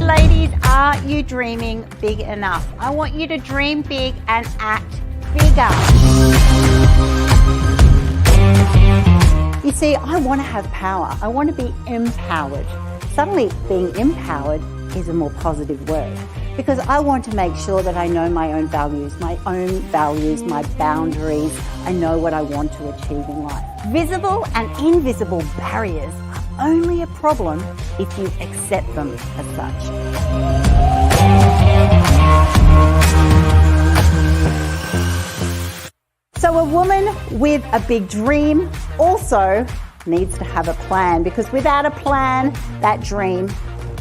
ladies, are you dreaming big enough? I want you to dream big and act bigger. You see, I want to have power. I want to be empowered. Suddenly, being empowered is a more positive word, because I want to make sure that I know my own values, my boundaries. I know what I want to achieve in life. Visible and invisible barriers are only a problem if you accept them as such. So a woman with a big dream also needs to have a plan, because without a plan, that dream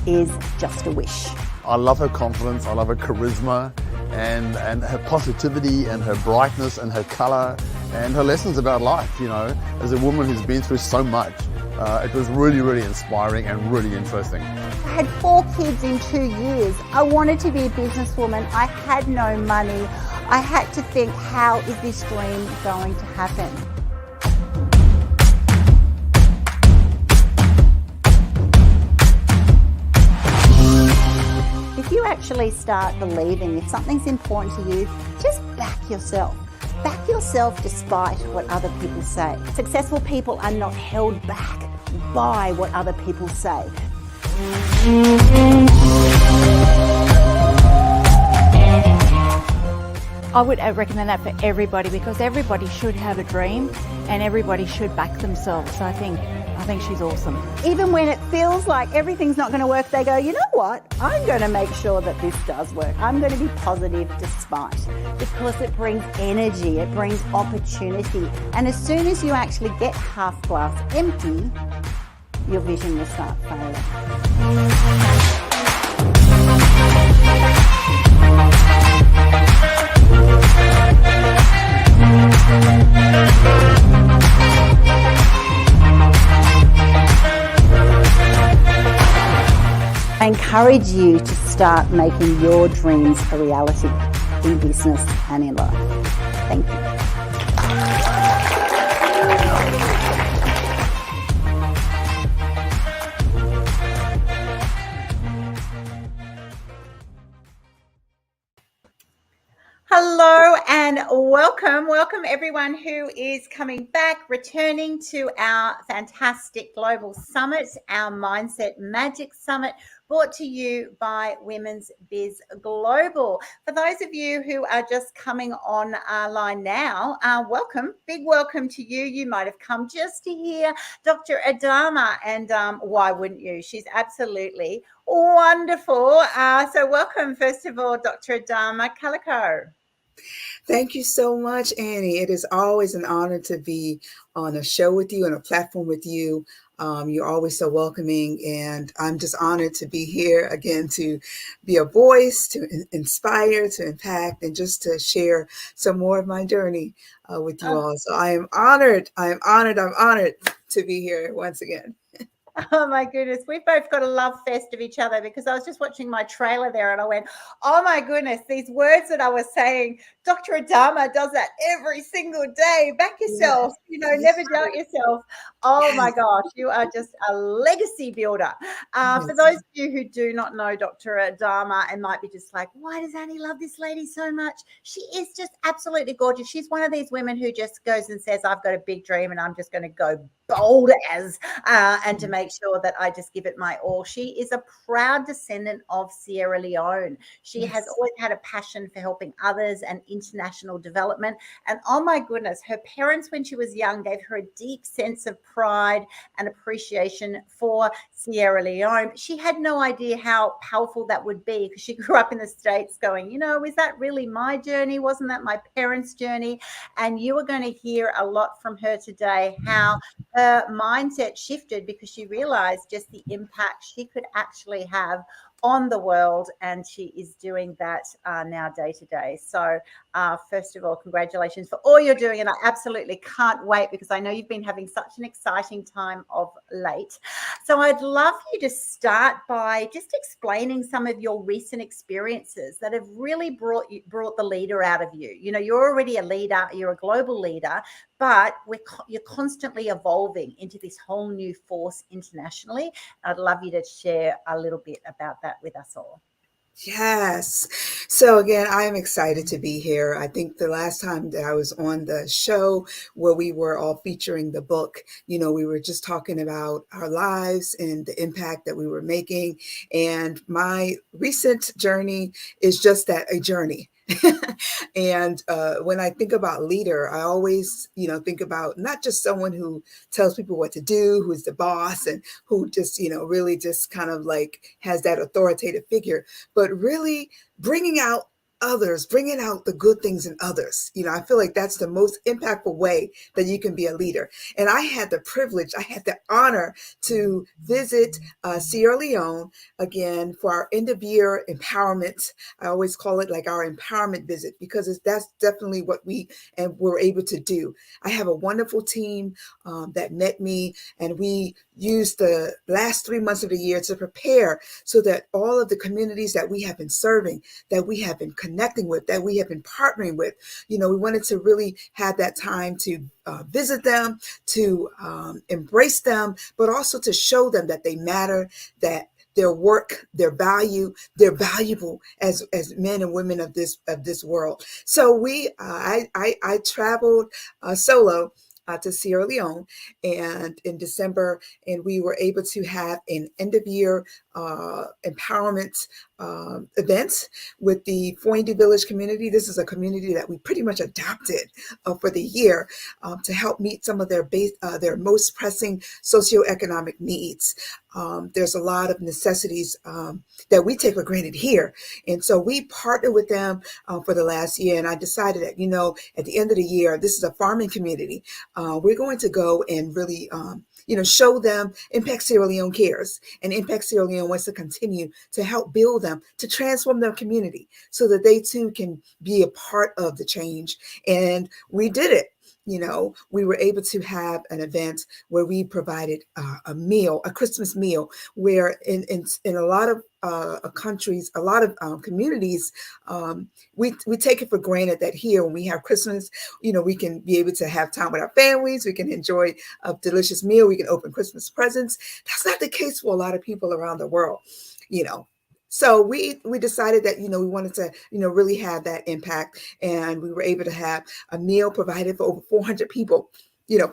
is just a wish. I love her confidence, I love her charisma, and her positivity and her brightness and her color and her lessons about life. You know, as a woman who's been through so much, it was really, really inspiring and really interesting. I had 4 kids in 2 years. I wanted to be a businesswoman. I had no money. I had to think, how is this dream going to happen? If you actually start believing if something's important to you, just back yourself. Back yourself despite what other people say. Successful people are not held back by what other people say. I would recommend that for everybody, because everybody should have a dream and everybody should back themselves. So I think she's awesome. Even when it feels like everything's not going to work, they go, you know what? I'm going to make sure that this does work. I'm going to be positive despite, because it brings energy, it brings opportunity. And as soon as you actually get half glass empty, your vision will start failing. I encourage you to start making your dreams a reality in business and in life. Thank you. Hello and welcome everyone who is coming back, returning to our fantastic global summit, our Mindset Magic Summit, brought to you by Women's Biz Global. For those of you who are just coming online now, welcome, big welcome to you. You might have come just to hear Dr. Adama, and why wouldn't you? She's absolutely wonderful. So welcome, first of all, Dr. Adama Kalokoh. Thank you so much, Annie. It is always an honor to be on a show with you and a platform with you. You're always so welcoming, and I'm just honored to be here again, to be a voice, to inspire, to impact, and just to share some more of my journey with you all. So I am honored. I'm honored to be here once again. Oh my goodness, we've both got a love fest of each other, because I was just watching my trailer there and I went, oh my goodness, these words that I was saying, Dr. Adama does that every single day. Back yourself, never doubt yourself. Oh my gosh, you are just a legacy builder. For those of you who do not know Dr. Adama and might be just like, why does Annie love this lady so much? She is just absolutely gorgeous. She's one of these women who just goes and says, I've got a big dream and I'm just going to go bold as, and to make sure that I just give it my all. She is a proud descendant of Sierra Leone. She has always had a passion for helping others and international development. And oh my goodness, her parents, when she was young, gave her a deep sense of pride and appreciation for Sierra Leone. She had no idea how powerful that would be, because she grew up in the States going, is that really my journey? Wasn't that my parents' journey? And you are going to hear a lot from her today, how her mindset shifted because she realized just the impact she could actually have on the world, and she is doing that now day to day. So first of all, congratulations for all you're doing, and I absolutely can't wait, because I know you've been having such an exciting time of late. So I'd love you to start by just explaining some of your recent experiences that have really brought the leader out of you. You're already a leader, you're a global leader, but you're constantly evolving into this whole new force internationally. I'd love you to share a little bit about that with us all. Yes. So again, I am excited to be here. I think the last time that I was on the show where we were all featuring the book, we were just talking about our lives and the impact that we were making. And my recent journey is just that, a journey. And when I think about leader, I always, think about not just someone who tells people what to do, who's the boss and who just, really just kind of like has that authoritative figure, but really bringing out others, bringing out the good things in others. I feel like that's the most impactful way that you can be a leader. And I had the privilege, I had the honor to visit Sierra Leone again for our end of year empowerment. I always call it like our empowerment visit because that's definitely what we were able to do. I have a wonderful team that met me, and we used the last 3 months of the year to prepare so that all of the communities that we have been serving, that we have been connecting with, that we have been partnering with, we wanted to really have that time to visit them, to embrace them, but also to show them that they matter, that their work, their value, they're valuable as men and women of this world. So I traveled solo to Sierra Leone and in December, and we were able to have an end of year empowerment event with the Foindu Village community. This is a community that we pretty much adopted for the year to help meet some of their most pressing socioeconomic needs. There's a lot of necessities that we take for granted here. And so we partnered with them for the last year. And I decided that, at the end of the year, this is a farming community. We're going to go and really, show them Impact Sierra Leone cares, and Impact Sierra Leone wants to continue to help build them, to transform their community so that they too can be a part of the change. And we did it. We were able to have an event where we provided a Christmas meal, where in a lot of countries, a lot of communities, we take it for granted that here when we have Christmas, we can be able to have time with our families, we can enjoy a delicious meal, we can open Christmas presents. That's not the case for a lot of people around the world, So we decided that, we wanted to, really have that impact. And we were able to have a meal provided for over 400 people.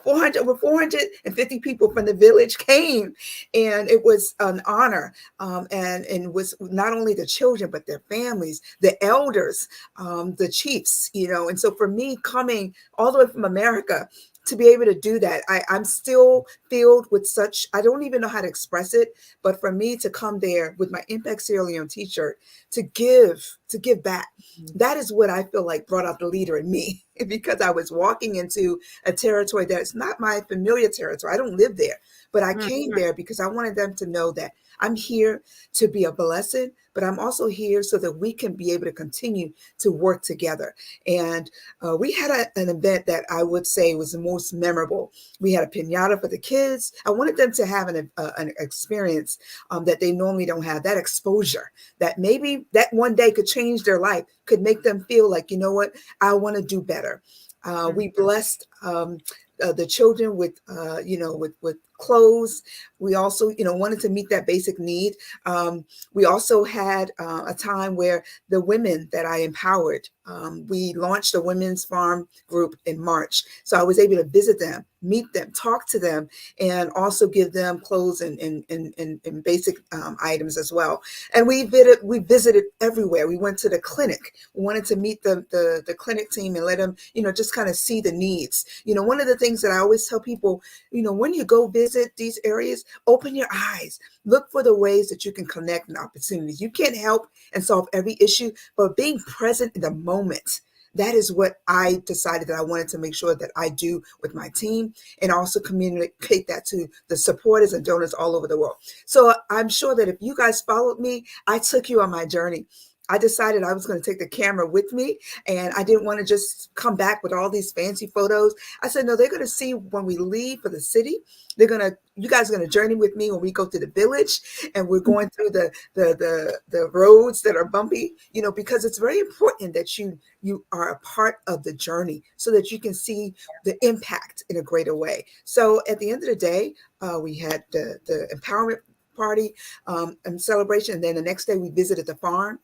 Over 450 people from the village came, and it was an honor. And it was not only the children, but their families, the elders, the chiefs, And so for me, coming all the way from America, to be able to do that, I'm still filled with such, I don't even know how to express it, but for me to come there with my Impact Sierra Leone t-shirt, to give back, that is what I feel like brought out the leader in me, because I was walking into a territory that's not my familiar territory. I don't live there, but I came there because I wanted them to know that I'm here to be a blessing, but I'm also here so that we can be able to continue to work together. And we had an event that I would say was the most memorable. We had a piñata for the kids. I wanted them to have an experience that they normally don't have, that exposure, that maybe that one day could change their life, could make them feel like, what, I want to do better. We blessed the children with clothes. We also, wanted to meet that basic need. We also had a time where the women that I empowered, we launched a women's farm group in March. So I was able to visit them, meet them, talk to them, and also give them clothes and basic items as well. And we visited everywhere. We went to the clinic. We wanted to meet the clinic team and let them, just kind of see the needs. One of the things that I always tell people, when you go visit these areas, open your eyes, look for the ways that you can connect and opportunities. You can't help and solve every issue, but being present in the moment, that is what I decided that I wanted to make sure that I do with my team, and also communicate that to the supporters and donors all over the world. So I'm sure that if you guys followed me, I took you on my journey. I decided I was going to take the camera with me, and I didn't want to just come back with all these fancy photos. I said, no, they're going to see when we leave for the city. You guys are going to journey with me when we go to the village, and we're going through the roads that are bumpy, because it's very important that you are a part of the journey so that you can see the impact in a greater way. So at the end of the day, we had the empowerment party and celebration. And then the next day we visited the farm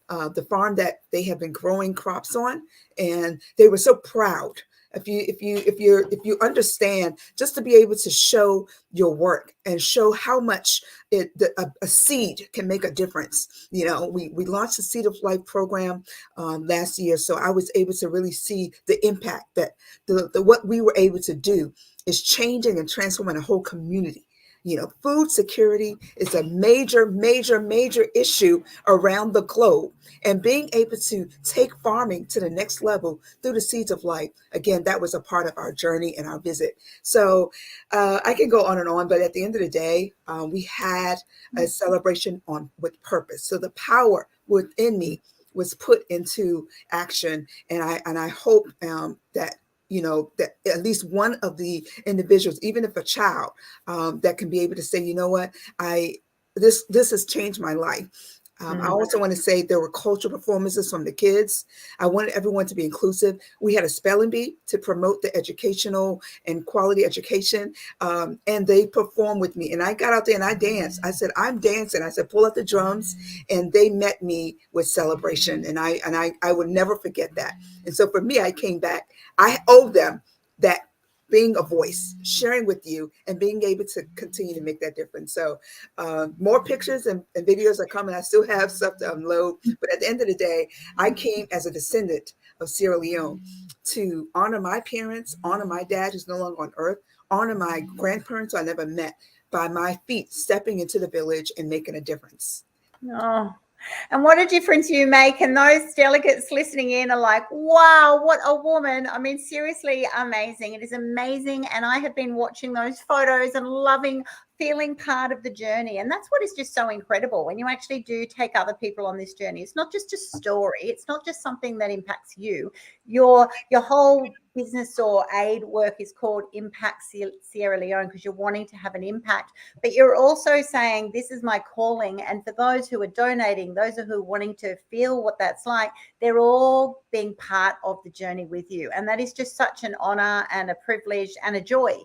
that they have been growing crops on, and they were so proud. If you understand, just to be able to show your work and show how much a seed can make a difference. We launched the Seed of Life program last year, so I was able to really see the impact that the what we were able to do is changing and transforming a whole community. Food security is a major, major, major issue around the globe. And being able to take farming to the next level through the Seeds of Life, again, that was a part of our journey and our visit. So I can go on, but at the end of the day, we had a celebration with purpose. So the power within me was put into action. And I hope that that at least one of the individuals, even if a child, that can be able to say, you know what, this has changed my life. I also want to say there were cultural performances from the kids. I wanted everyone to be inclusive. We had a spelling bee to promote the educational and quality education. And they performed with me. And I got out there and I danced. I said, I'm dancing. I said, pull out the drums. And they met me with celebration. And I would never forget that. And so for me, I came back. I owe them that, being a voice, sharing with you, and being able to continue to make that difference. So more pictures and videos are coming. I still have stuff to unload. But at the end of the day, I came as a descendant of Sierra Leone to honor my parents, honor my dad who's no longer on earth, honor my grandparents I never met, by my feet stepping into the village and making a difference. Oh. And what a difference you make. And those delegates listening in are like, wow, what a woman. I mean, seriously amazing. It is amazing. And I have been watching those photos and loving feeling part of the journey. And that's what is just so incredible when you actually do take other people on this journey. It's not just a story. It's not just something that impacts you. Your whole business or aid work is called Impact Sierra Leone because you're wanting to have an impact, but you're also saying this is my calling. And for those who are donating, those who are wanting to feel what that's like, they're all being part of the journey with you. And that is just such an honor and a privilege and a joy.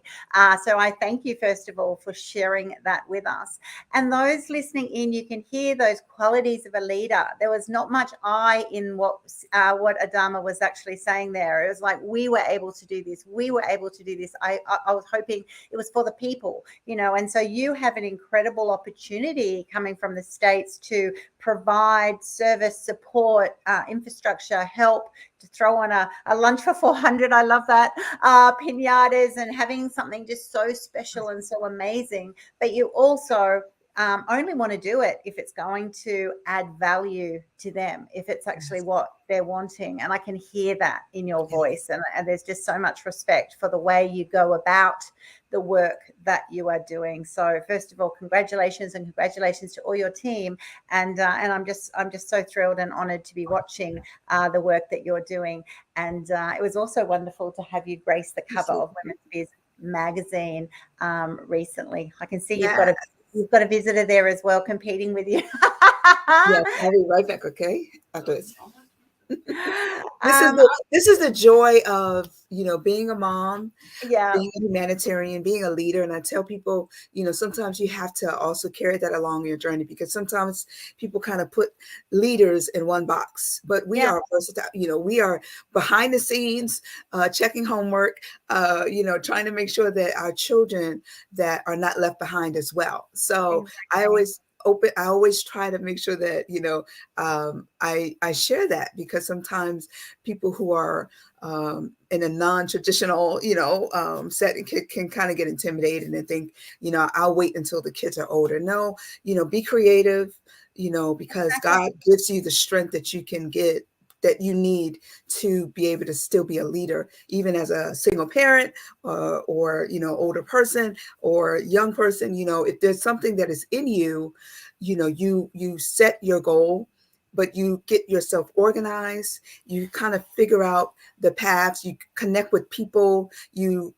So I thank you, first of all, for sharing that with us. And those listening in, you can hear those qualities of a leader. There was not much I in what Adama was actually saying there. It was like, we were able to do this. We were able to do this. I was hoping it was for the people, and so you have an incredible opportunity coming from the States to provide service, support, infrastructure, help, to throw on a lunch for 400. I love that. Pinatas, and having something just so special and so amazing. But you also only want to do it if it's going to add value to them, if it's actually what they're wanting. And I can hear that in your voice. And there's just so much respect for the way you go about the work that you are doing. So first of all, congratulations, and congratulations to all your team. And I'm just so thrilled and honored to be watching the work that you're doing. And it was also wonderful to have you grace the cover of Women's Biz magazine recently. I can see you've got a visitor there as well, competing with you. Yeah, I'll be right back. Okay, after this. This is the joy of being a mom, being a humanitarian, being a leader. And I tell people, sometimes you have to also carry that along your journey, because sometimes people kind of put leaders in one box, but we are versatile. We are behind the scenes, checking homework, trying to make sure that our children that are not left behind as well. So I always try to make sure that, I share that, because sometimes people who are in a non-traditional, setting can kind of get intimidated and think, I'll wait until the kids are older. No, be creative, because God gives you the strength that you can get, that you need to be able to still be a leader, even as a single parent or older person or young person. If there's something that is in you, you set your goal, but you get yourself organized, you kind of figure out the paths, you connect with people, you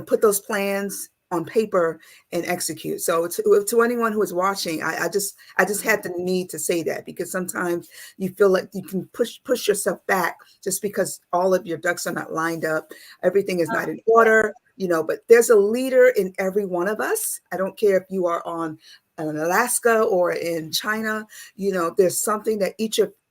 put those plans on paper and execute. So to anyone who is watching, I just had the need to say that, because sometimes you feel like you can push yourself back just because all of your ducks are not lined up. Everything is not in order, but there's a leader in every one of us. I don't care if you are on Alaska or in China, there's something that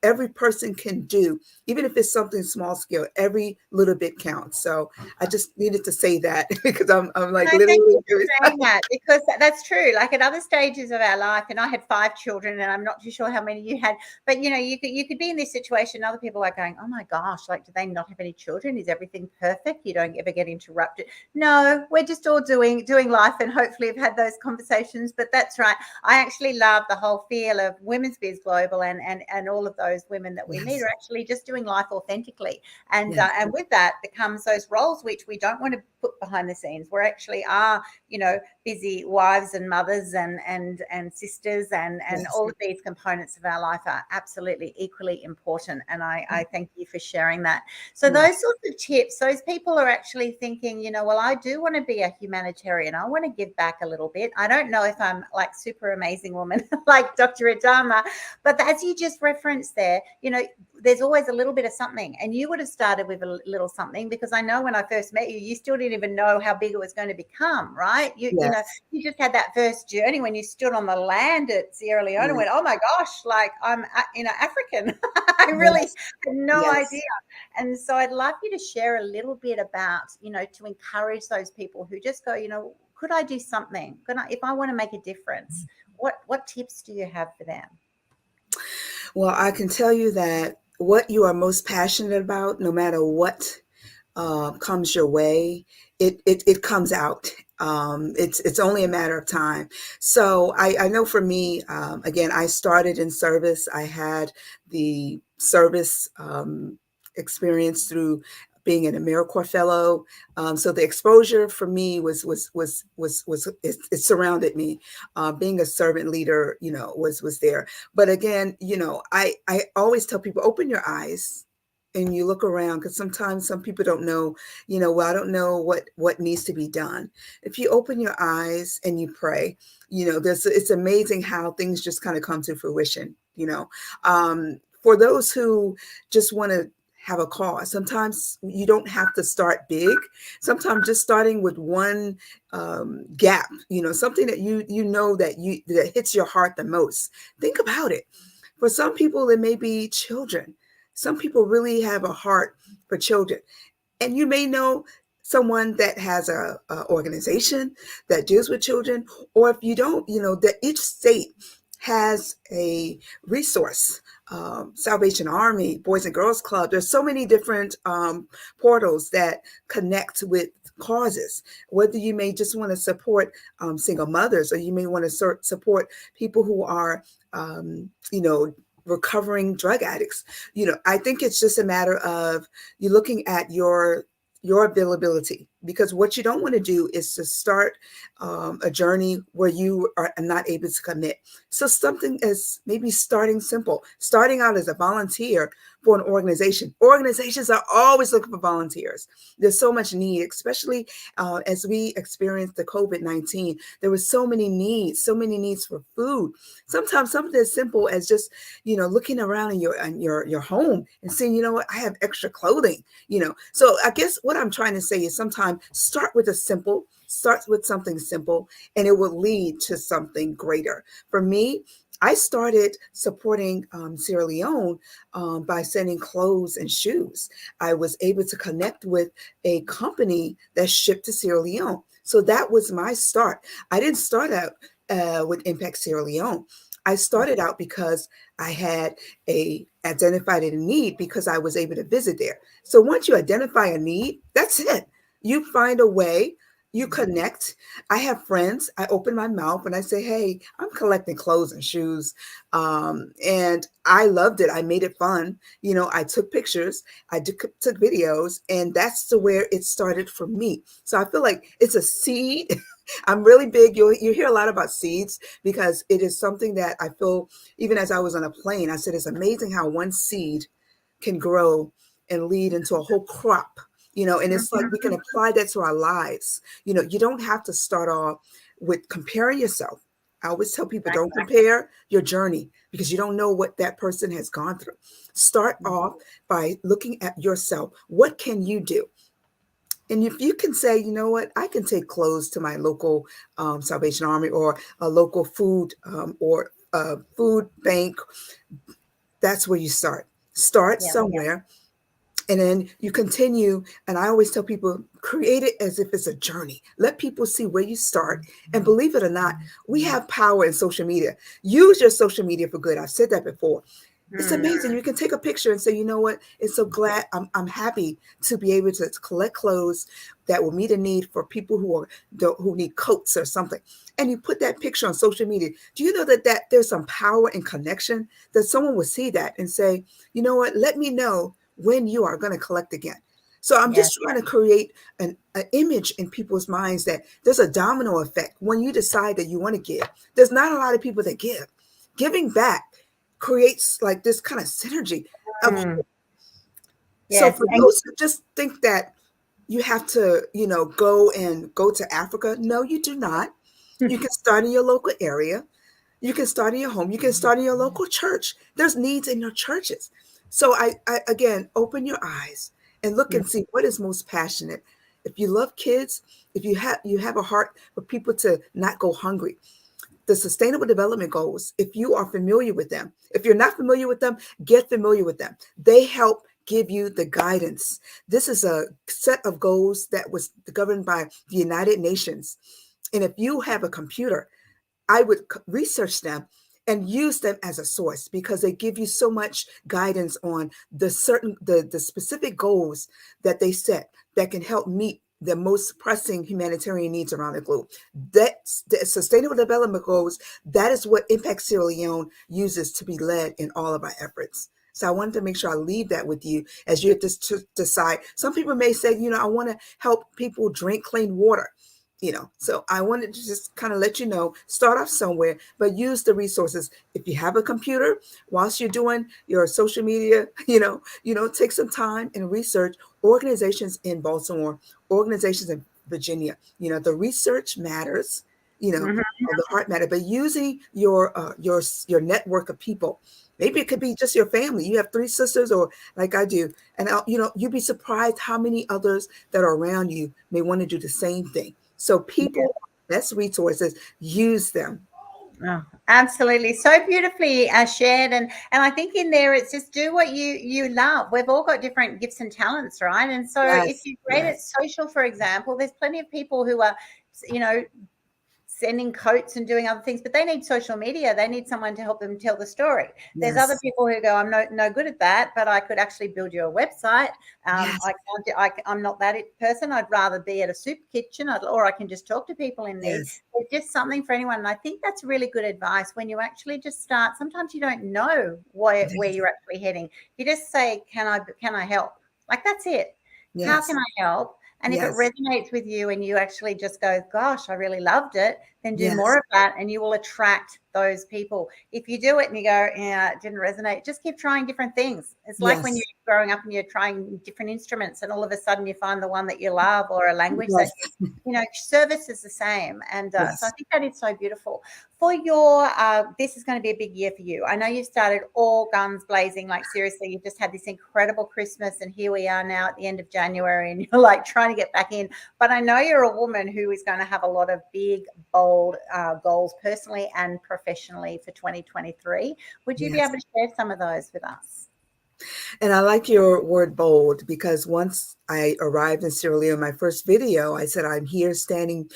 every person can do, even if it's something small scale. Every little bit counts. So I just needed to say that because I'm like No, thank literally you for saying that, because that's true. Like at other stages of our life, and I had 5 children, and I'm not too sure how many you had, but you could be in this situation. Other people are going, "Oh my gosh, like, do they not have any children? Is everything perfect? You don't ever get interrupted?" No, we're just all doing life, and hopefully have had those conversations. But that's right. I actually love the whole feel of Women's Biz Global, and all of those women that we meet are actually just doing life authentically, and with that becomes those roles which we don't want to put behind the scenes. We're actually are, busy wives and mothers and sisters, and all of these components of our life are absolutely equally important. And I thank you for sharing that. So those sorts of tips, those people are actually thinking, well, I do want to be a humanitarian. I want to give back a little bit. I don't know if I'm like super amazing woman like Dr. Adama, but as you just referenced there, there's always a little bit of something, and you would have started with a little something, because I know when I first met you, you still didn't even know how big it was going to become, right? You just had that first journey when you stood on the land at Sierra Leone and went, oh my gosh, like I'm African. I really had no idea. And so I'd love you to share a little bit about, to encourage those people who just go, could I do something? If I want to make a difference, what tips do you have for them? Well, I can tell you that what you are most passionate about, no matter what comes your way, it comes out. It's only a matter of time. So I know for me, again, I started in service. I had the service experience through being an AmeriCorps fellow. So the exposure for me it surrounded me. Being a servant leader, was there. But again, I always tell people, open your eyes and you look around, because sometimes some people don't know, well, I don't know what needs to be done. If you open your eyes and you pray, it's amazing how things just kind of come to fruition, for those who just want to have a cause. Sometimes you don't have to start big. Sometimes just starting with one gap, something that that hits your heart the most. Think about it. For some people, it may be children. Some people really have a heart for children, and you may know someone that has a organization that deals with children, or if you don't, that each state has a resource. Salvation Army, Boys and Girls Club. There's so many different portals that connect with causes. Whether you may just want to support single mothers, or you may want to support people who are, recovering drug addicts. I think it's just a matter of you looking at your availability, because what you don't want to do is to start a journey where you are not able to commit. So something is maybe starting simple, starting out as a volunteer for an organization. Organizations are always looking for volunteers. There's so much need, especially as we experienced the COVID-19. There was so many needs for food. Sometimes something as simple as just, looking around in your home and saying, what, I have extra clothing, So I guess what I'm trying to say is sometimes start with something simple, and it will lead to something greater. For me, I started supporting Sierra Leone by sending clothes and shoes. I was able to connect with a company that shipped to Sierra Leone. So that was my start. I didn't start out with Impact Sierra Leone. I started out because I had identified a need, because I was able to visit there. So once you identify a need, that's it. You find a way. You connect. I have friends. I open my mouth and I say, hey, I'm collecting clothes and shoes. And I loved it. I made it fun. I took pictures. I took videos. And that's where it started for me. So I feel like it's a seed. I'm really big. You hear a lot about seeds, because it is something that I feel, even as I was on a plane, I said, it's amazing how one seed can grow and lead into a whole crop. And it's like we can apply that to our lives. You don't have to start off with comparing yourself. I always tell people, don't compare your journey, because you don't know what that person has gone through. Start off by looking at yourself. What can you do? And if you can say, you know what, I can take clothes to my local Salvation Army or a local food or food bank, that's where you start. Start Yeah. somewhere. And then you continue. And I always tell people, create it as if it's a journey. Let people see where you start. And believe it or not, we have power in social media. Use your social media for good. I've said that before. It's amazing. You can take a picture and say, you know what? It's so glad I'm happy to be able to collect clothes that will meet a need for people who need coats or something. And you put that picture on social media. Do you know that there's some power and connection that someone will see that and say, you know what? Let me know when you are going to collect again. So I'm Yes. just trying to create an image in people's minds that there's a domino effect when you decide that you want to give. There's not a lot of people that give. Giving back creates like this kind of synergy of hope. So Yes. for And those who just think that you have to, go to Africa, no, you do not. You can start in your local area. You can start in your home. You can start in your local church. There's needs in your churches. So I again, open your eyes and look and see what is most passionate. If you love kids, if you have a heart for people to not go hungry, the Sustainable Development Goals, if you are familiar with them, if you're not familiar with them, get familiar with them. They help give you the guidance. This is a set of goals that was governed by the United Nations. And if you have a computer, I would research them and use them as a source because they give you so much guidance on the specific goals that they set that can help meet the most pressing humanitarian needs around the globe. That's the Sustainable Development Goals. That is what Impact Sierra Leone uses to be led in all of our efforts. So I wanted to make sure I leave that with you as you just to decide. Some people may say, I want to help people drink clean water. So I wanted to just kind of let you know, start off somewhere, but use the resources. If you have a computer, whilst you're doing your social media, take some time and research organizations in Baltimore, organizations in Virginia. The research matters, Mhm. and the heart matter, but using your network of people. Maybe it could be just your family. You have 3 sisters, or like I do, and you'd be surprised how many others that are around you may want to do the same thing. So people, that's resources, use them. Oh, absolutely, so beautifully shared, and I think in there it's just do what you love. We've all got different gifts and talents, right? And so if Yes, you create it yes, social, for example, there's plenty of people who are, you know, sending coats and doing other things, but they need social media. They need someone to help them tell the story. There's other yes, people who go, I'm no good at that, but I could actually build you a website. yes, I'm not that person. I'd rather be at a soup kitchen, or I can just talk to people in need. yes, There's just something for anyone. And I think that's really good advice when you actually just start. Sometimes you don't know where yes, you're actually heading. You just say, can I help? Like, that's it. How yes, can I help? And if it yes, resonates with you and you actually just go, gosh, I really loved it, then do more yes, of that and you will attract those people. If you do it and you go, yeah, it didn't resonate, just keep trying different things. It's like when you're yes, growing up and you're trying different instruments and all of a sudden you find the one that you love, or a language that yes, service is the same. And so I yes, think that is so beautiful. For your, this is going to be a big year for you. I know you've started all guns blazing, like seriously, you've just had this incredible Christmas and here we are now at the end of January and you're like trying to get back in. But I know you're a woman who is going to have a lot of big, bold goals personally and professionally for 2023. Would you be yes. able to share some of those with us? And I like your word bold because once I arrived in Sierra Leone, my first video, I said, I'm here standing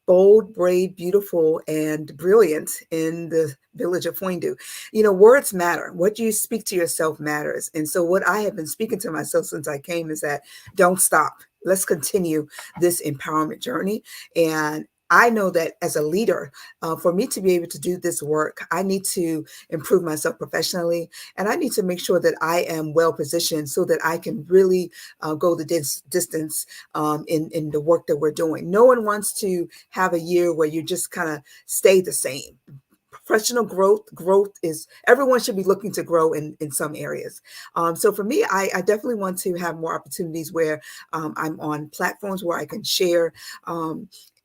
bold, brave, beautiful, and brilliant in the village of Foindu. Words matter. What you speak to yourself matters. And so what I have been speaking to myself since I came is that don't stop. Let's continue this empowerment journey. And I know that as a leader, for me to be able to do this work, I need to improve myself professionally. And I need to make sure that I am well positioned so that I can really go the distance in the work that we're doing. No one wants to have a year where you just kind of stay the same. Professional growth is, everyone should be looking to grow in some areas. So for me, I definitely want to have more opportunities where I'm on platforms where I can share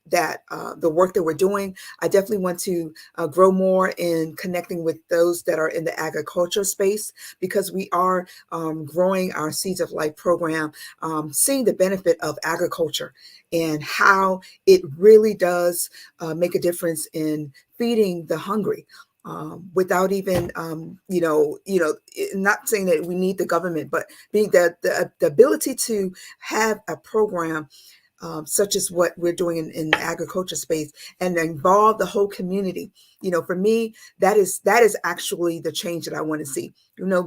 that the work that we're doing. I definitely want to grow more in connecting with those that are in the agriculture space, because we are growing our Seeds of Life program, seeing the benefit of agriculture and how it really does make a difference in feeding the hungry. Without even, not saying that we need the government, but being the ability to have a program such as what we're doing in the agriculture space and involve the whole community. For me, that is actually the change that I want to see.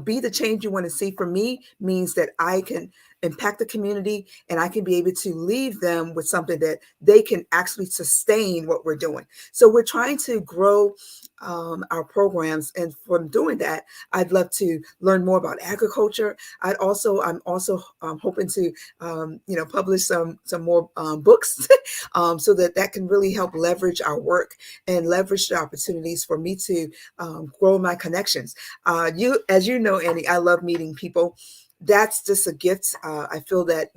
Be the change you want to see. For me, means that I can impact the community and I can be able to leave them with something that they can actually sustain what we're doing. So we're trying to grow our programs, and from doing that, I'd love to learn more about agriculture. I'm also hoping to publish some more books so that can really help leverage our work and leverage the opportunities for me to grow my connections. As you know, Annie, I love meeting people. That's just a gift. I feel that,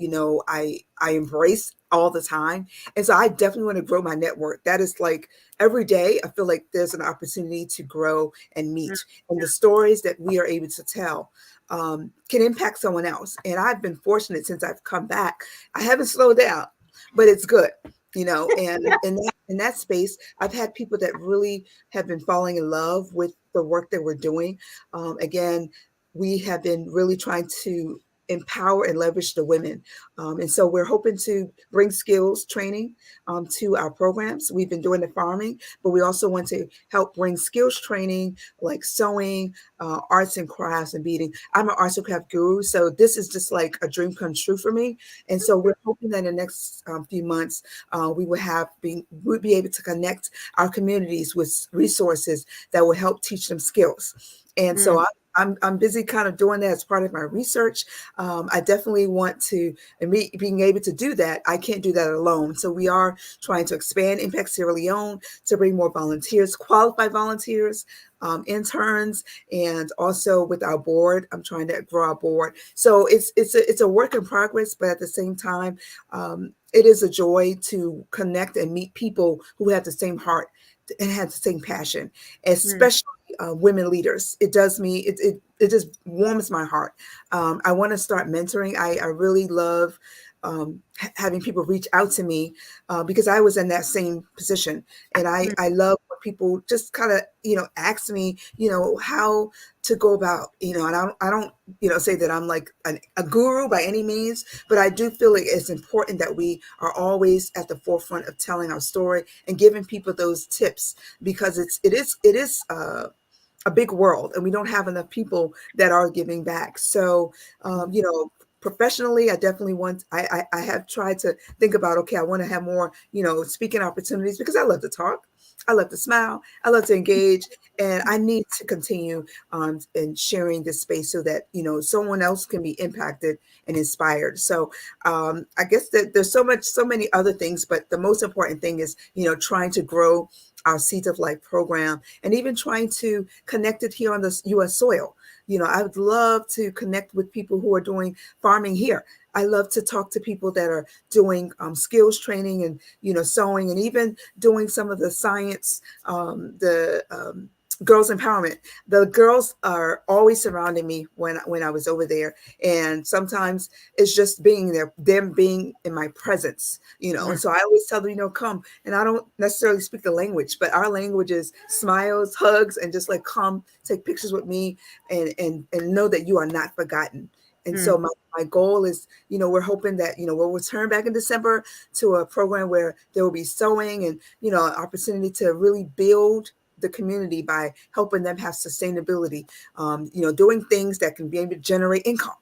I embrace all the time. And so I definitely want to grow my network. That is like every day, I feel like there's an opportunity to grow and meet. And the stories that we are able to tell can impact someone else. And I've been fortunate since I've come back. I haven't slowed down, but it's good. And in that space, I've had people that really have been falling in love with the work that we're doing. Again, we have been really trying to empower and leverage the women. And so we're hoping to bring skills training to our programs. We've been doing the farming, but we also want to help bring skills training like sewing, arts and crafts and beading. I'm an arts and craft guru, so this is just like a dream come true for me. And so we're hoping that in the next few months, we'll be able to connect our communities with resources that will help teach them skills. And so I'm busy kind of doing that as part of my research. I definitely want to, and being able to do that, I can't do that alone. So we are trying to expand Impact Sierra Leone to bring more volunteers, qualified volunteers, interns, and also with our board. I'm trying to grow our board. So it's a work in progress, but at the same time, it is a joy to connect and meet people who have the same heart and have the same passion, especially women leaders. It does me, it just warms my heart. I want to start mentoring. I really love having people reach out to me because I was in that same position. And I love when people just kind of, ask me, how to go about, and I don't, say that I'm like a guru by any means, but I do feel like it's important that we are always at the forefront of telling our story and giving people those tips, because it is a big world and we don't have enough people that are giving back. So, professionally, I definitely I have tried to think about, okay, I want to have more, speaking opportunities, because I love to talk. I love to smile. I love to engage. And I need to continue in sharing this space so that, someone else can be impacted and inspired. So I guess that there's so many other things, but the most important thing is, trying to grow our Seeds of Life program and even trying to connect it here on the U.S. soil. I would love to connect with people who are doing farming here. I love to talk to people that are doing skills training and, sewing, and even doing some of the science, girls empowerment. The girls are always surrounding me when I was over there. And sometimes it's just being there, them being in my presence, and so I always tell them, come. And I don't necessarily speak the language, but our language is smiles, hugs, and just like, come take pictures with me and know that you are not forgotten. And so my goal is, we're hoping that, we'll return back in December to a program where there will be sewing and, an opportunity to really build the community by helping them have sustainability, doing things that can be able to generate income.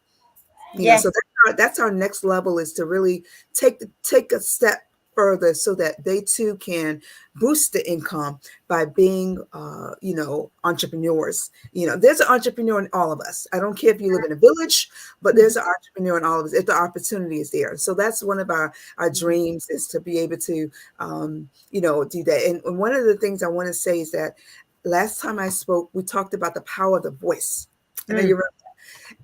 So that's our next level, is to really take a step further so that they too can boost the income by being, entrepreneurs. There's an entrepreneur in all of us. I don't care if you live in a village, but there's an entrepreneur in all of us if the opportunity is there. So that's one of our dreams, is to be able to, do that. And one of the things I want to say is that last time I spoke, we talked about the power of the voice. I know you remember.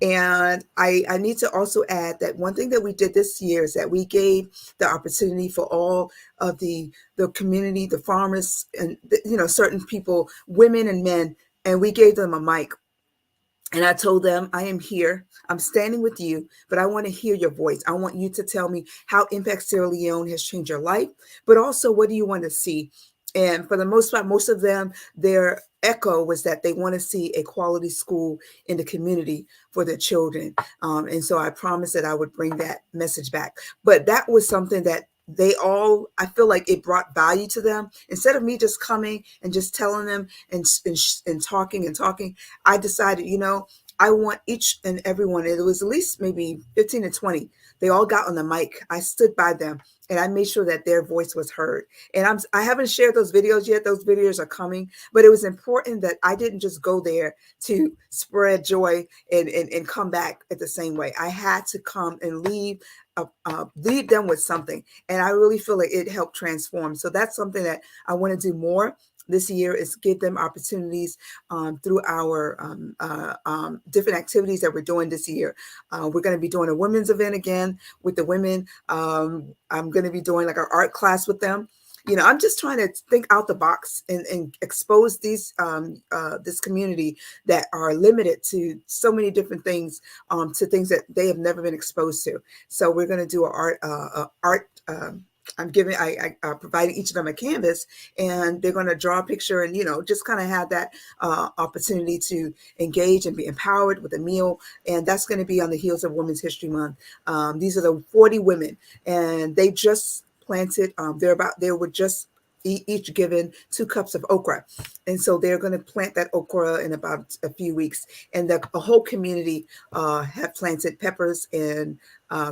And I need to also add that one thing that we did this year is that we gave the opportunity for all of the community, the farmers, and certain people, women and men, and we gave them a mic. And I told them, I am here. I'm standing with you, but I want to hear your voice. I want you to tell me how Impact Sierra Leone has changed your life, but also what do you want to see? And for the most part, most of them, their echo was that they want to see a quality school in the community for their children. And so I promised that I would bring that message back. But that was something that I feel like it brought value to them. Instead of me just coming and just telling them and talking, I decided, I want each and everyone, it was at least maybe 15 to 20. They all got on the mic. I stood by them and I made sure that their voice was heard. And I haven't shared those videos yet. Those videos are coming, but it was important that I didn't just go there to spread joy and come back at the same way. I had to come and leave them with something. And I really feel like it helped transform. So that's something that I want to do more this year, is give them opportunities through our different activities that we're doing this year. We're going to be doing a women's event again with the women. I'm going to be doing like an art class with them. I'm just trying to think out the box and expose these this community that are limited to so many different things, to things that they have never been exposed to. So we're going to do an art. I'm providing each of them a canvas, and they're going to draw a picture and, just kind of have that opportunity to engage and be empowered with a meal. And that's going to be on the heels of Women's History Month. These are the 40 women, and they just planted, they were just each given 2 cups of okra. And so they're going to plant that okra in about a few weeks. And the whole community have planted peppers and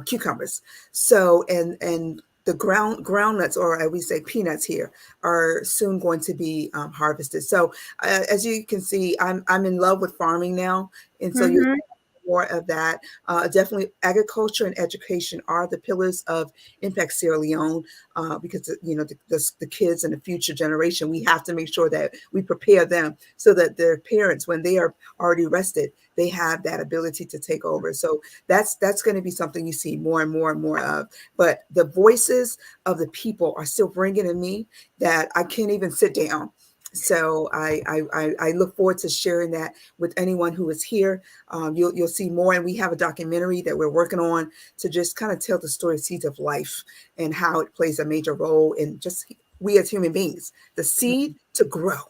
cucumbers. So, and the groundnuts, or as we say peanuts here, are soon going to be harvested. So as you can see, I'm in love with farming now. And so you're more of that. Definitely agriculture and education are the pillars of Impact Sierra Leone, because the kids and the future generation, we have to make sure that we prepare them so that their parents, when they are already rested, they have that ability to take over. So that's going to be something you see more and more and more of. But the voices of the people are still ringing in me that I can't even sit down. So I look forward to sharing that with anyone who is here. You'll see more, and we have a documentary that we're working on to just kind of tell the story of Seeds of Life and how it plays a major role in just we as human beings, the seed to grow.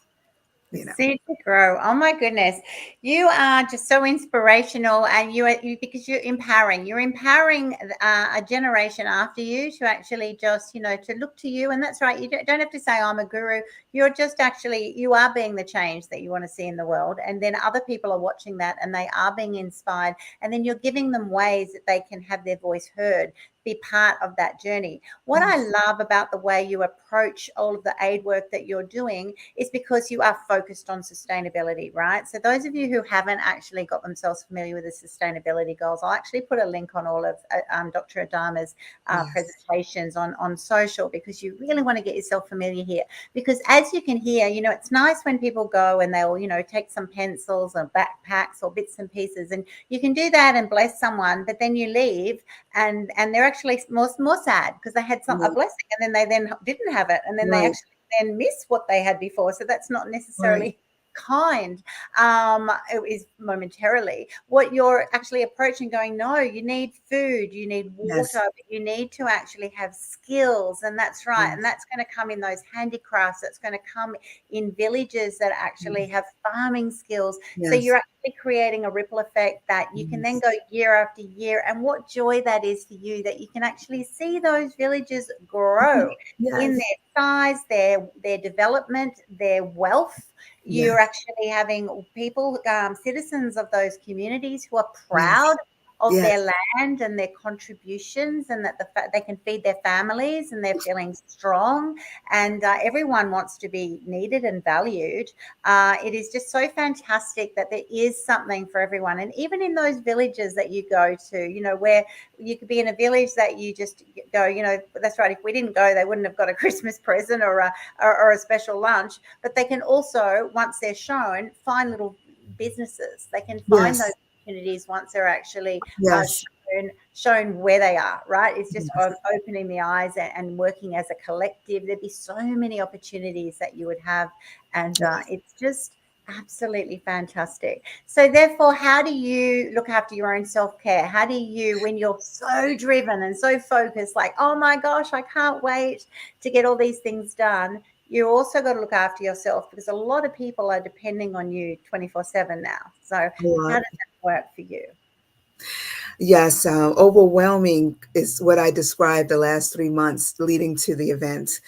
Seed to grow. Oh my goodness, you are just so inspirational, and you because you're empowering. You're empowering a generation after you to actually just to look to you, and that's right. You don't have to say I'm a guru. You're just actually you are being the change that you want to see in the world, and then other people are watching that and they are being inspired, and then you're giving them ways that they can have their voice heard, be part of that journey. What I love about the way you approach all of the aid work that you're doing is because you are focused on sustainability, right? So those of you who haven't actually got themselves familiar with the sustainability goals, I'll actually put a link on all of Dr. Adama's presentations on social, because you really want to get yourself familiar here. Because as you can hear, it's nice when people go and they'll, take some pencils or backpacks or bits and pieces, and you can do that and bless someone, but then you leave and they're actually more sad because they had a blessing, and then they didn't have it, and then they actually then miss what they had before. So that's not necessarily kind. It is momentarily what you're actually approaching, going, no, you need food, you need water, but you need to actually have skills. And that's right. And that's going to come in those handicrafts. That's going to come in villages that actually have farming skills. So you're actually creating a ripple effect that you can then go year after year. And what joy that is for you, that you can actually see those villages grow in their size, their development, their wealth. You're actually having people, citizens of those communities, who are proud of their land and their contributions, and that they can feed their families, and they're feeling strong, and everyone wants to be needed and valued. It is just so fantastic that there is something for everyone. And even in those villages that you go to, where you could be in a village that you just go, that's right, if we didn't go, they wouldn't have got a Christmas present or a special lunch. But they can also, once they're shown, find little businesses. They can find those opportunities once they're actually Yes. shown where they are, right? It's just Yes. opening the eyes and working as a collective. There'd be so many opportunities that you would have, and it's just absolutely fantastic. So therefore, how do you look after your own self-care? How do you, when you're so driven and so focused, like, oh my gosh, I can't wait to get all these things done, you also got to look after yourself, because a lot of people are depending on you 24/7 now. So how does that work for you? Yes, overwhelming is what I described the last 3 months leading to the event.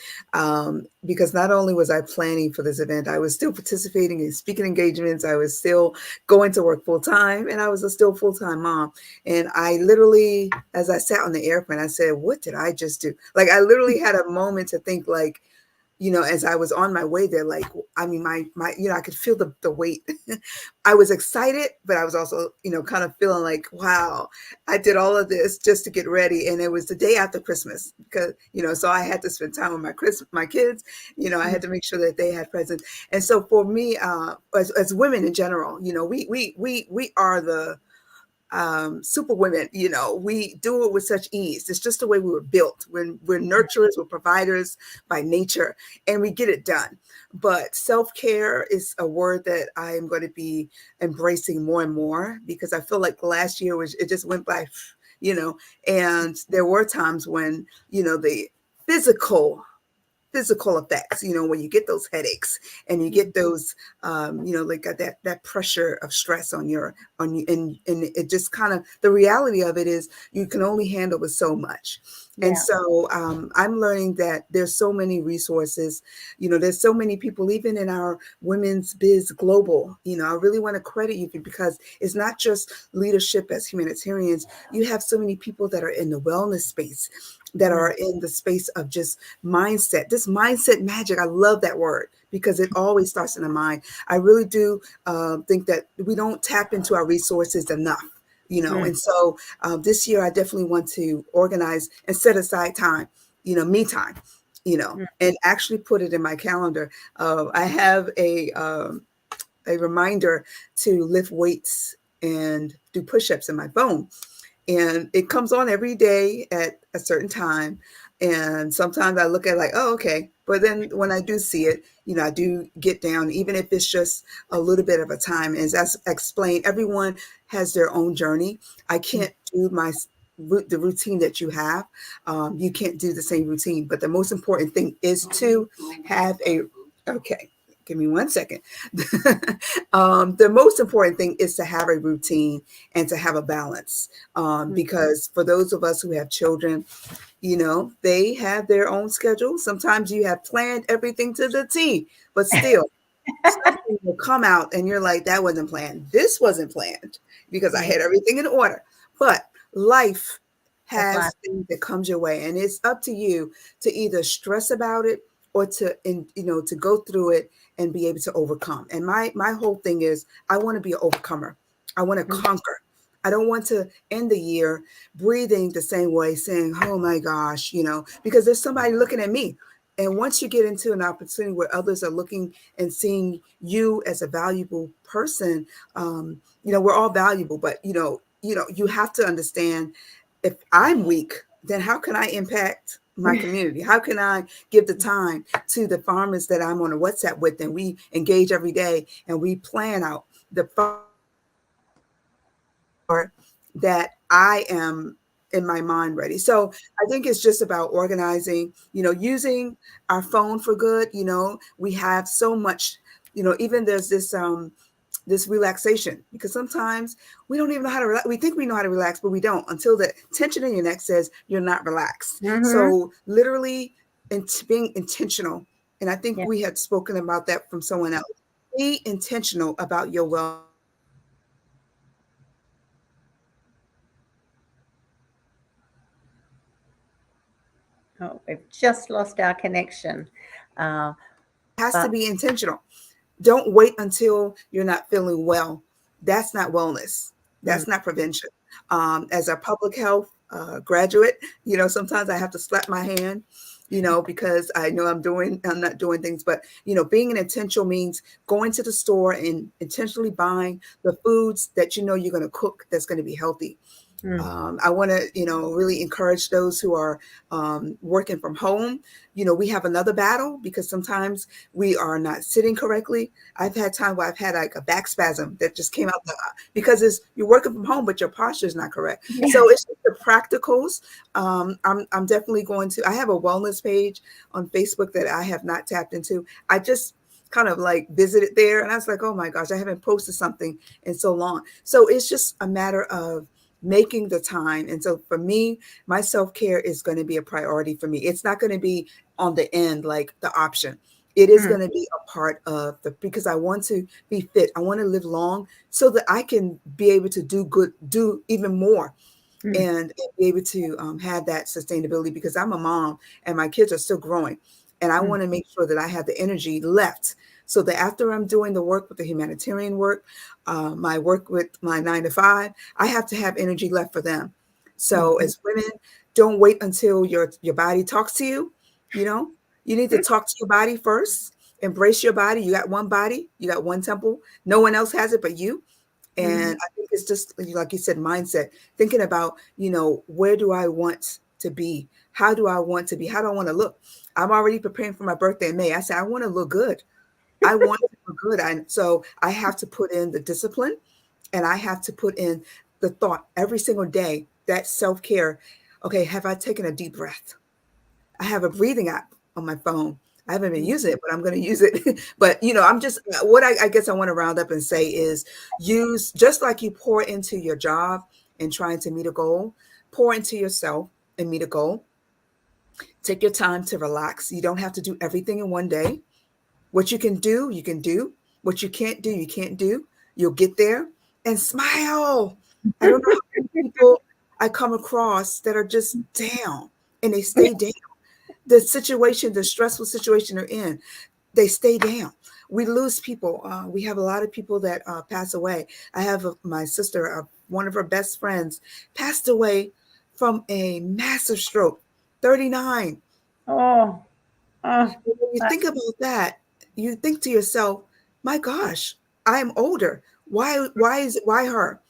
Because not only was I planning for this event, I was still participating in speaking engagements. I was still going to work full time, and I was a still full time mom. And I literally, as I sat on the airplane, I said, "What did I just do?" Like, I literally had a moment to think, like, as I was on my way there, like, I mean, I could feel the weight. I was excited, but I was also, kind of feeling like, wow, I did all of this just to get ready. And it was the day after Christmas because, so I had to spend time with my kids, I had to make sure that they had presents. And so for me, as women in general, we are the super women. We do it with such ease. It's just the way we were built. We're nurturers, we're providers by nature, and we get it done. But self-care is a word that I am going to be embracing more and more, because I feel like last year it just went by, and there were times when, the physical effects, when you get those headaches and you get those, like that pressure of stress on you, and it just kind of, the reality of it is you can only handle with so much. Yeah. And so I'm learning that there's so many resources, there's so many people, even in our Women's Biz Global, I really want to credit you, because it's not just leadership as humanitarians. You have so many people that are in the wellness space, that are in the space of just mindset, this mindset magic. I love that word, because it always starts in the mind. I really do think that we don't tap into our resources enough, and so this year I definitely want to organize and set aside time, me time, and actually put it in my calendar. I have a reminder to lift weights and do push-ups in my phone. And it comes on every day at a certain time. And sometimes I look at it like, oh, okay. But then when I do see it, I do get down, even if it's just a little bit of a time. As I explained, everyone has their own journey. I can't do the routine that you have. You can't do the same routine. But the most important thing is to have okay. Give me 1 second. The most important thing is to have a routine and to have a balance. Because for those of us who have children, they have their own schedule. Sometimes you have planned everything to the T, but still something will come out and you're like, that wasn't planned. This wasn't planned, because I had everything in order. But life has things that comes your way, and it's up to you to either stress about it or to go through it and be able to overcome. And my whole thing is, I want to be an overcomer. I want to conquer. I don't want to end the year breathing the same way, saying, oh my gosh, because there's somebody looking at me. And once you get into an opportunity where others are looking and seeing you as a valuable person, we're all valuable, but you have to understand, if I'm weak, then how can I impact my community? How can I give the time to the farmers that I'm on a WhatsApp with, and we engage every day and we plan out the that I am in my mind ready. So I think it's just about organizing, using our phone for good. We have so much, even there's this relaxation, because sometimes we don't even know how to relax. We think we know how to relax, but we don't, until the tension in your neck says you're not relaxed. So literally being intentional. And I think we had spoken about that from someone else. Be intentional about your well. Oh, we've just lost our connection. It has to be intentional. Don't wait until you're not feeling well. That's not wellness. That's not prevention. As a public health graduate, sometimes I have to slap my hand, because I know I'm not doing things, but, being an intentional means going to the store and intentionally buying the foods that, you're going to cook that's going to be healthy. I want to, really encourage those who are working from home. We have another battle because sometimes we are not sitting correctly. I've had time where I've had like a back spasm that just came out because you're working from home, but your posture is not correct. Yeah. So it's just the practicals. I'm definitely going to. I have a wellness page on Facebook that I have not tapped into. I just kind of like visited there, and I was like, oh my gosh, I haven't posted something in so long. So it's just a matter of making the time. And so for me, my self-care is going to be a priority for me. It's not going to be on the end, like the option. It is going to be a part of because I want to be fit. I want to live long so that I can be able to do even more and be able to have that sustainability, because I'm a mom and my kids are still growing. And I want to make sure that I have the energy left so that after I'm doing the work with the humanitarian work, my work with my 9 to 5, I have to have energy left for them. So as women, don't wait until your body talks to you. You need to talk to your body first. Embrace your body. You got one body. You got one temple. No one else has it but you. And I think it's just, like you said, mindset. Thinking about, where do I want to be? How do I want to be? How do I want to look? I'm already preparing for my birthday in May. I said, I want to look good. I want to look good. So I have to put in the discipline, and I have to put in the thought every single day, that self-care. Okay, have I taken a deep breath? I have a breathing app on my phone. I haven't been using it, but I'm going to use it. But, I'm just, what I guess I want to round up and say is use, just like you pour into your job and trying to meet a goal, pour into yourself and meet a goal. Take your time to relax. You don't have to do everything in one day. What you can do, you can do. What you can't do, you can't do. You'll get there. And smile. I don't know how many people I come across that are just down and they stay down. The situation, the stressful situation they're in, they stay down. We lose people. We have a lot of people that pass away. I have my sister, one of her best friends, passed away from a massive stroke, 39. When you think about that, you think to yourself, my gosh, I am older. Why her?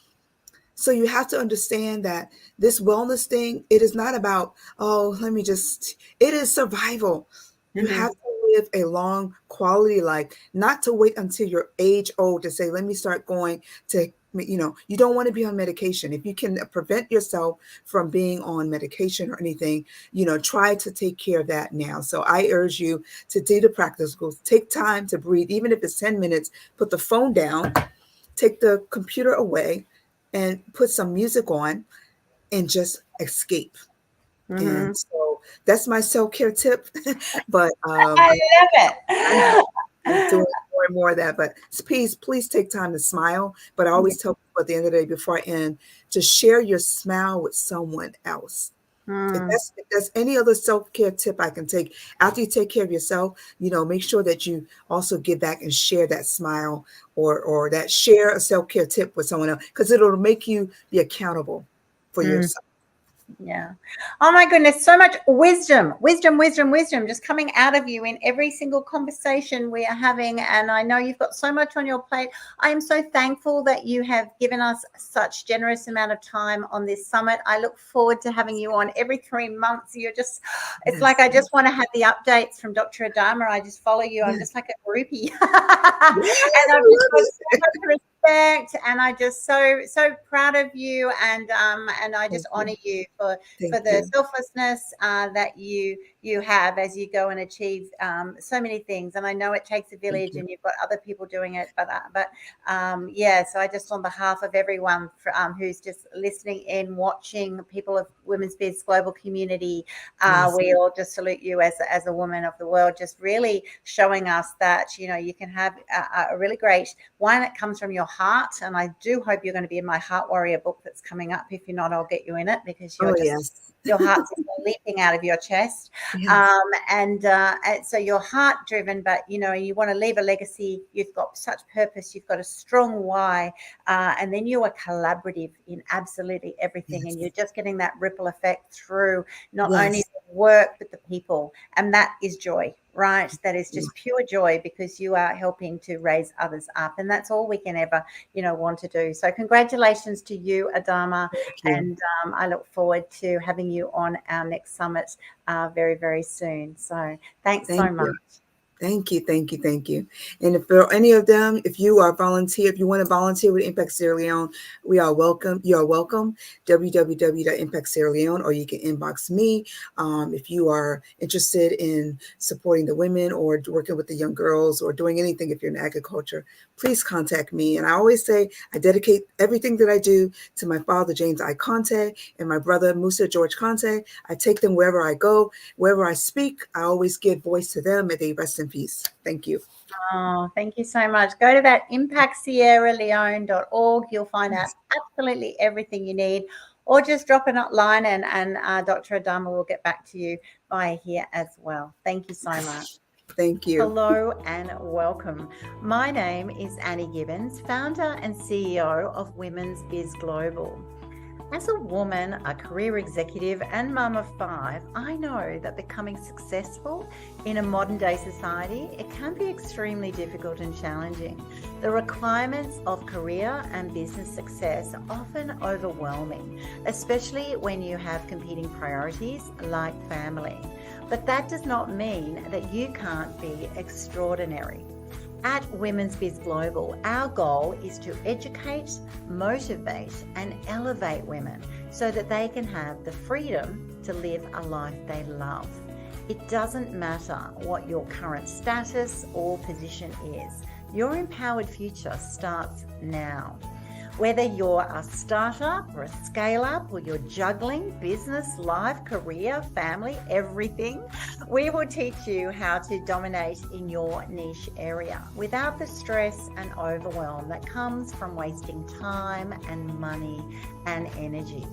So you have to understand that this wellness thing, it is not about, it is survival. You have to live a long quality life, not to wait until you're age old to say, let me start going to, you don't want to be on medication. If you can prevent yourself from being on medication or anything, try to take care of that now. So I urge you to do the practicals, take time to breathe, even if it's 10 minutes, put the phone down, take the computer away, and put some music on and just escape. And so that's my self-care tip. But I love it. I'm doing more and more of that. But please take time to smile. But I always tell people at the end of the day before I end, to share your smile with someone else. If that's any other self-care tip I can take after you take care of yourself, make sure that you also give back and share that smile or that share a self-care tip with someone else, because it'll make you be accountable for yourself. Yeah. Oh my goodness. So much wisdom just coming out of you in every single conversation we are having. And I know you've got so much on your plate. I am so thankful that you have given us such generous amount of time on this summit. I look forward to having you on every 3 months. It's like, I just want to have the updates from Dr. Adama. I just follow you. I'm just like a groupie. And I've just got so much respect, and I just so proud of you, and I just honor you for the selflessness that you have as you go and achieve so many things. And I know it takes a village, and you've got other people doing it, but so I just, on behalf of everyone who's just listening in, watching, people of Women's Biz Global community, we all just salute you as a woman of the world, just really showing us that you can have a really great one that comes from your heart. And I do hope you're going to be in my Heart Warrior book that's coming up. If you're not, I'll get you in it, because you're your heart's leaping out of your chest. Yes. And so you're heart driven, but you want to leave a legacy. You've got such purpose. You've got a strong why, and then you are collaborative in absolutely everything, Yes. and you're just getting that ripple effect through not only Yes. the work but the people, and that is joy. Right, that is just pure joy, because you are helping to raise others up, and that's all we can ever, want to do. So, congratulations to you, Adama, Thank you. and I look forward to having you on our next summit very, very soon. So, thanks so Thank much. you. Thank you, thank you, thank you. And if there are any of them, if you are volunteer, if you want to volunteer with Impact Sierra Leone, we are welcome. You are welcome. www.impact Sierra Leone, or you can inbox me if you are interested in supporting the women or working with the young girls or doing anything. If you're in agriculture, please contact me. And I always say I dedicate everything that I do to my father, James I. Conte, and my brother, Musa George Conte. I take them wherever I go, wherever I speak. I always give voice to them. May they rest in peace. Thank you. Oh, thank you so much. Go to that impactsierraleone.org. You'll find out absolutely everything you need, or just drop a line and Dr. Adama will get back to you via here as well. Thank you so much. Thank you. Hello and welcome. My name is Annie Gibbins, founder and CEO of Women's Biz Global. As a woman, a career executive, and mum of 5, I know that becoming successful in a modern day society, it can be extremely difficult and challenging. The requirements of career and business success are often overwhelming, especially when you have competing priorities like family. But that does not mean that you can't be extraordinary. At Women's Biz Global, our goal is to educate, motivate, and elevate women so that they can have the freedom to live a life they love. It doesn't matter what your current status or position is. Your empowered future starts now. Whether you're a startup or a scale-up, or you're juggling business, life, career, family, everything, we will teach you how to dominate in your niche area without the stress and overwhelm that comes from wasting time and money and energy.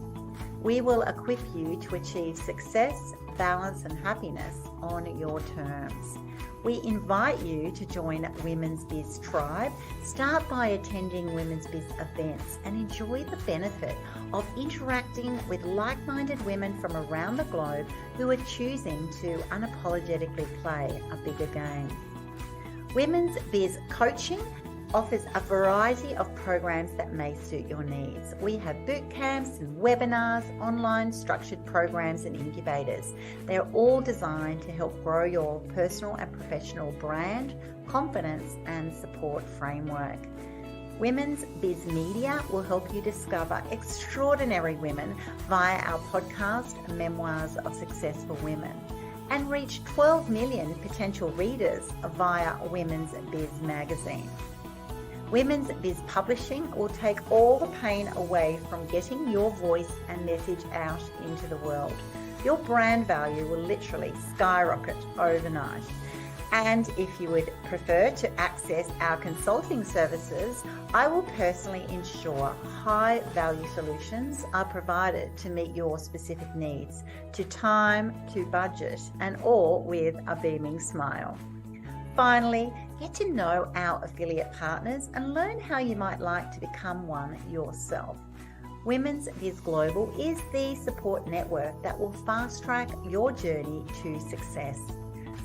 We will equip you to achieve success, balance, and happiness on your terms. We invite you to join Women's Biz Tribe. Start by attending Women's Biz events and enjoy the benefit of interacting with like-minded women from around the globe who are choosing to unapologetically play a bigger game. Women's Biz Coaching offers a variety of programs that may suit your needs. We have boot camps and webinars, online structured programs and incubators. They're all designed to help grow your personal and professional brand, confidence, and support framework. Women's Biz Media will help you discover extraordinary women via our podcast, Memoirs of Successful Women, and reach 12 million potential readers via Women's Biz Magazine. Women's Biz Publishing will take all the pain away from getting your voice and message out into the world. Your brand value will literally skyrocket overnight. And if you would prefer to access our consulting services, I will personally ensure high value solutions are provided to meet your specific needs, to time, to budget, and all with a beaming smile. Finally, get to know our affiliate partners and learn how you might like to become one yourself. Women's Biz Global is the support network that will fast track your journey to success.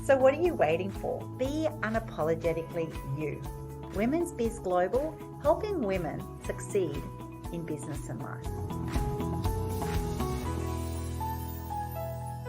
So what are you waiting for? Be unapologetically you. Women's Biz Global, helping women succeed in business and life.